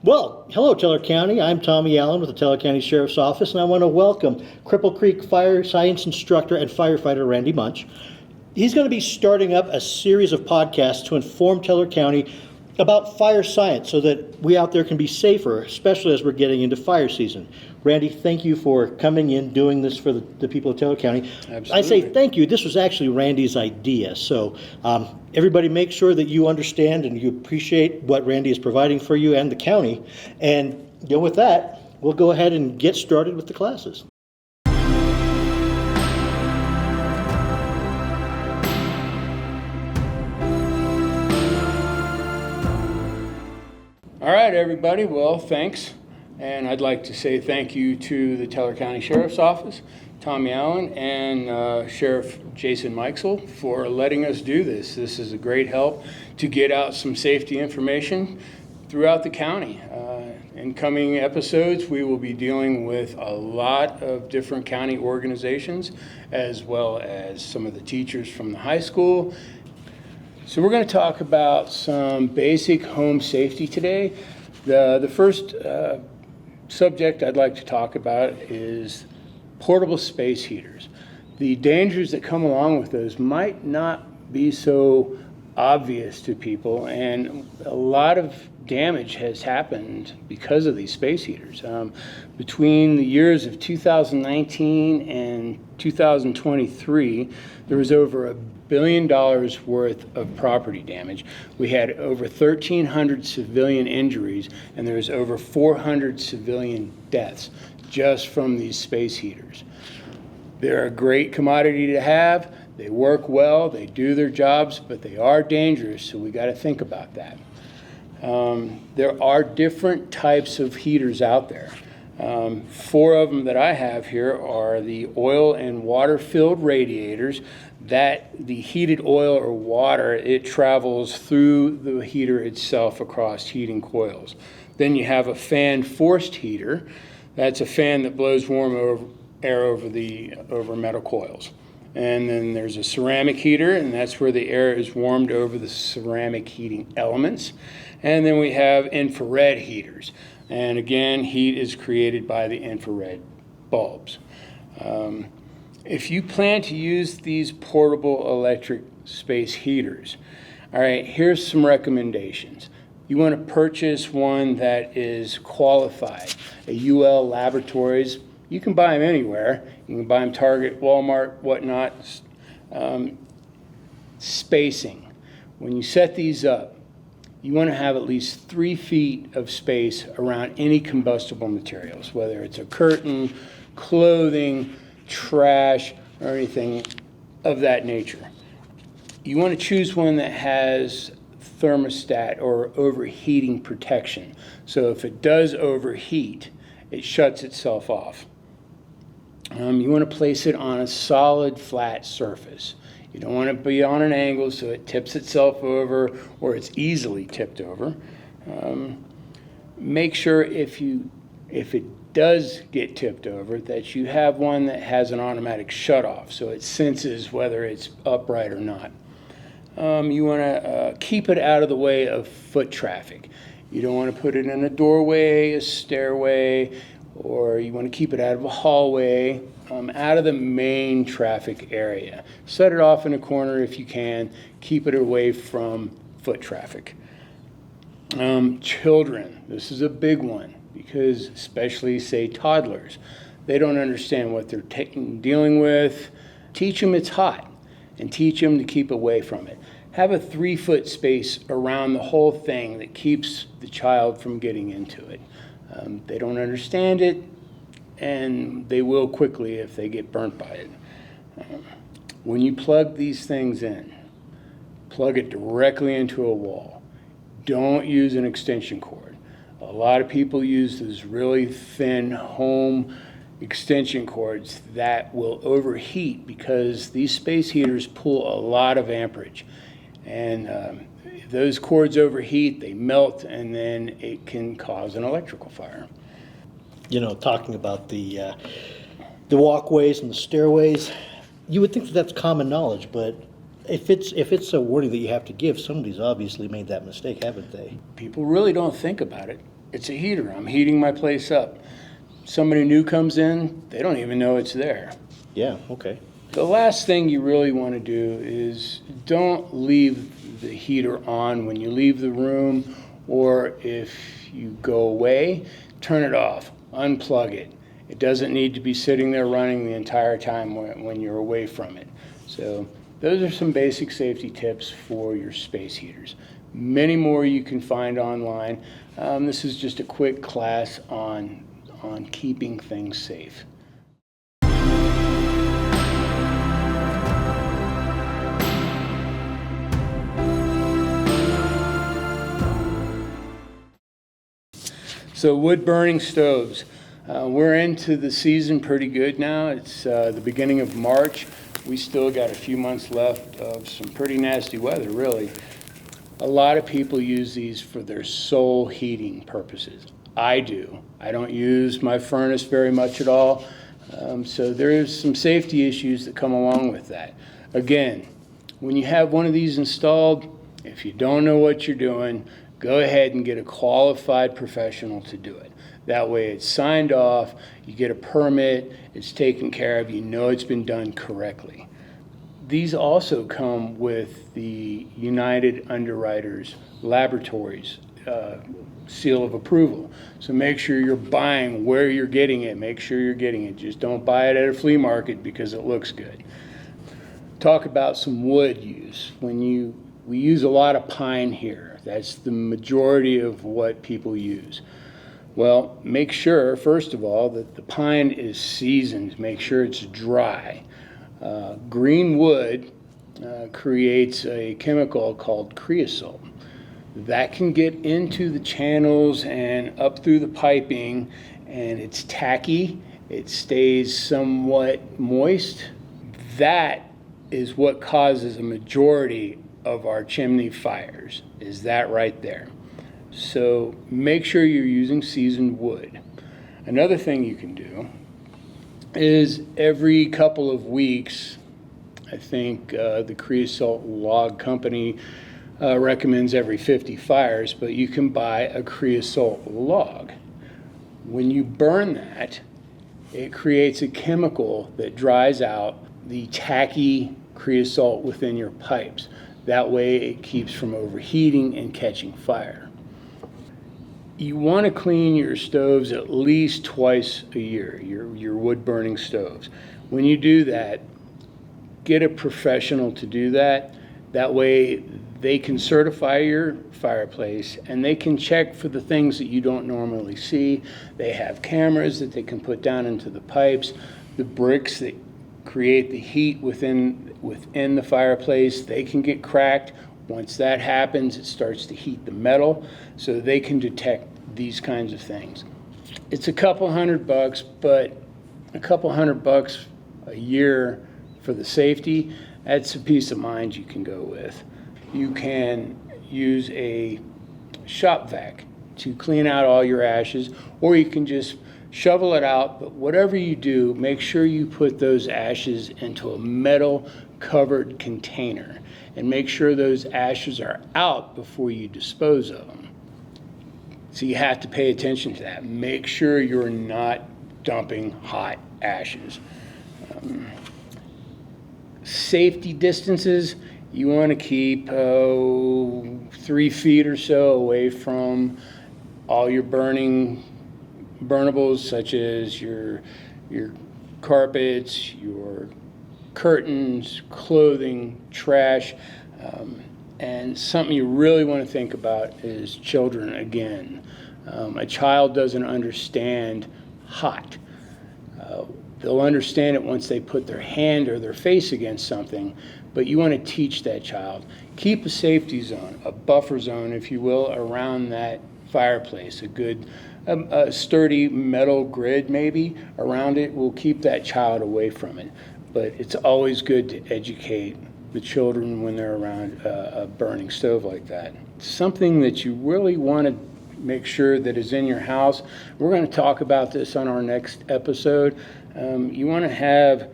Well, hello, Teller County. I'm Tommy Allen with the Teller County Sheriff's Office, and I want to welcome Cripple Creek Fire Science Instructor and Firefighter Randy Munch. He's going to be starting up a series of podcasts to inform Teller County about fire science so that we out there can be safer, especially as we're getting into fire season. Randy, thank you for coming in, doing this for the people of Teller County. Absolutely. I say thank you. This was actually Randy's idea. So everybody make sure that you understand and you appreciate what Randy is providing for you and the county. And with that, we'll go ahead and get started with the classes. All right, everybody. Well, thanks. And I'd like to say thank you to the Teller County Sheriff's Office, Tommy Allen, and Sheriff Jason Mikesell for letting us do this. This is a great help to get out some safety information throughout the county. In coming episodes, we will be dealing with a lot of different county organizations, as well as some of the teachers from the high school. So we're going to talk about some basic home safety today. The first subject I'd like to talk about is portable space heaters. The dangers that come along with those might not be so obvious to people, and a lot of damage has happened because of these space heaters. Between the years of 2019 and 2023, there was over $1 billion worth of property damage. We had over 1,300 civilian injuries, and there was over 400 civilian deaths just from these space heaters. They're a great commodity to have. They work well, they do their jobs, but they are dangerous, so we got to think about that. There are different types of heaters out there. 4 of them that I have here are the oil and water-filled radiators. That the heated oil or water, it travels through the heater itself across heating coils. Then you have a fan-forced heater. That's a fan that blows warm air over metal coils. And then there's a ceramic heater, and that's where the air is warmed over the ceramic heating elements. And then we have infrared heaters. And again, heat is created by the infrared bulbs. If you plan to use these portable electric space heaters, all right, here's some recommendations. You want to purchase one that is qualified. A UL Laboratories, you can buy them anywhere. You can buy them Target, Walmart, whatnot. Spacing. When you set these up, you want to have at least 3 feet of space around any combustible materials, whether it's a curtain, clothing, trash, or anything of that nature. You want to choose one that has thermostat or overheating protection. So if it does overheat, it shuts itself off. You want to place it on a solid, flat surface. You don't want it to be on an angle so it tips itself over or it's easily tipped over. Make sure if it does get tipped over that you have one that has an automatic shut-off so it senses whether it's upright or not. You want to keep it out of the way of foot traffic. You don't want to put it in a doorway, a stairway, or you want to keep it out of a hallway, out of the main traffic area. Set it off in a corner if you can. Keep it away from foot traffic. Children, this is a big one because especially, say, toddlers, they don't understand what they're dealing with. Teach them it's hot and teach them to keep away from it. Have a 3-foot space around the whole thing that keeps the child from getting into it. They don't understand it, and they will quickly if they get burnt by it. When you plug these things in, plug it directly into a wall. Don't use an extension cord. A lot of people use those really thin home extension cords that will overheat because these space heaters pull a lot of amperage. And if those cords overheat, they melt, and then it can cause an electrical fire. Talking about the walkways and the stairways, you would think that that's common knowledge, but if it's a warning that you have to give, somebody's obviously made that mistake, haven't they? People really don't think about it. it's a heater. I'm heating my place up. Somebody new comes in, they don't even know it's there. Yeah, okay. The last thing you really want to do is don't leave the heater on when you leave the room, or if you go away, turn it off, unplug it. It doesn't need to be sitting there running the entire time when you're away from it. So those are some basic safety tips for your space heaters. Many more you can find online. This is just a quick class on keeping things safe. So wood burning stoves. We're into the season pretty good now. It's the beginning of March. We still got a few months left of some pretty nasty weather, really. A lot of people use these for their sole heating purposes. I do. I don't use my furnace very much at all. So there's some safety issues that come along with that. Again, when you have one of these installed, if you don't know what you're doing, go ahead and get a qualified professional to do it. That way it's signed off, you get a permit, it's taken care of, you know it's been done correctly. These also come with the United Underwriters Laboratories seal of approval. So make sure you're buying where you're getting it. Make sure you're getting it. Just don't buy it at a flea market because it looks good. Talk about some wood use. We use a lot of pine here. That's the majority of what people use. Well, make sure, first of all, that the pine is seasoned. Make sure it's dry. Green wood creates a chemical called creosote. That can get into the channels and up through the piping, and it's tacky. It stays somewhat moist. That is what causes a majority of our chimney fires, is that right there. So make sure you're using seasoned wood. Another thing you can do is every couple of weeks, I think the creosote log company recommends every 50 fires, but you can buy a creosote log. When you burn that, it creates a chemical that dries out the tacky creosote within your pipes. That way it keeps from overheating and catching fire. You want to clean your stoves at least twice a year, your wood burning stoves. When you do that, get a professional to do that. That way they can certify your fireplace and they can check for the things that you don't normally see. They have cameras that they can put down into the pipes, the bricks that create the heat within the fireplace, they can get cracked. Once that happens, it starts to heat the metal, so they can detect these kinds of things. It's a couple $100, but a couple $100 a year for the safety, that's a peace of mind you can go with. You can use a shop vac to clean out all your ashes, or you can just shovel it out, but whatever you do, make sure you put those ashes into a metal covered container and make sure those ashes are out before you dispose of them. So you have to pay attention to that. Make sure you're not dumping hot ashes. Safety distances, you want to keep 3 feet or so away from all your burnables, such as your carpets, your curtains, clothing, trash, and something you really want to think about is children again. A child doesn't understand hot. They'll understand it once they put their hand or their face against something, but you want to teach that child. Keep a safety zone, a buffer zone, if you will, around that fireplace. A good a sturdy metal grid maybe around it will keep that child away from it. But it's always good to educate the children when they're around a burning stove like that. Something that you really want to make sure that is in your house. We're going to talk about this on our next episode. You want to have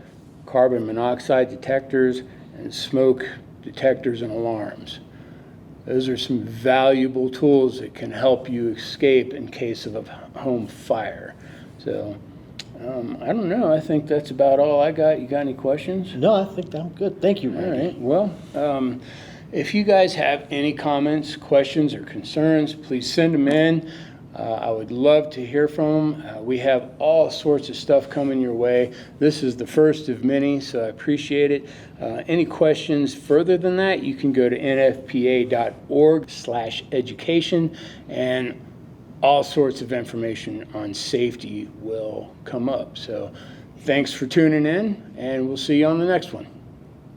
carbon monoxide detectors and smoke detectors and alarms. Those are some valuable tools that can help you escape in case of a home fire. So I don't know. I think that's about all I got. You got any questions? No, I think I'm good. Thank you, All Randy. right. Well, if you guys have any comments, questions, or concerns, please send them in. I would love to hear from them. We have all sorts of stuff coming your way. This is the first of many, so I appreciate it. Any questions further than that, you can go to nfpa.org/education, and all sorts of information on safety will come up. So thanks for tuning in, and we'll see you on the next one.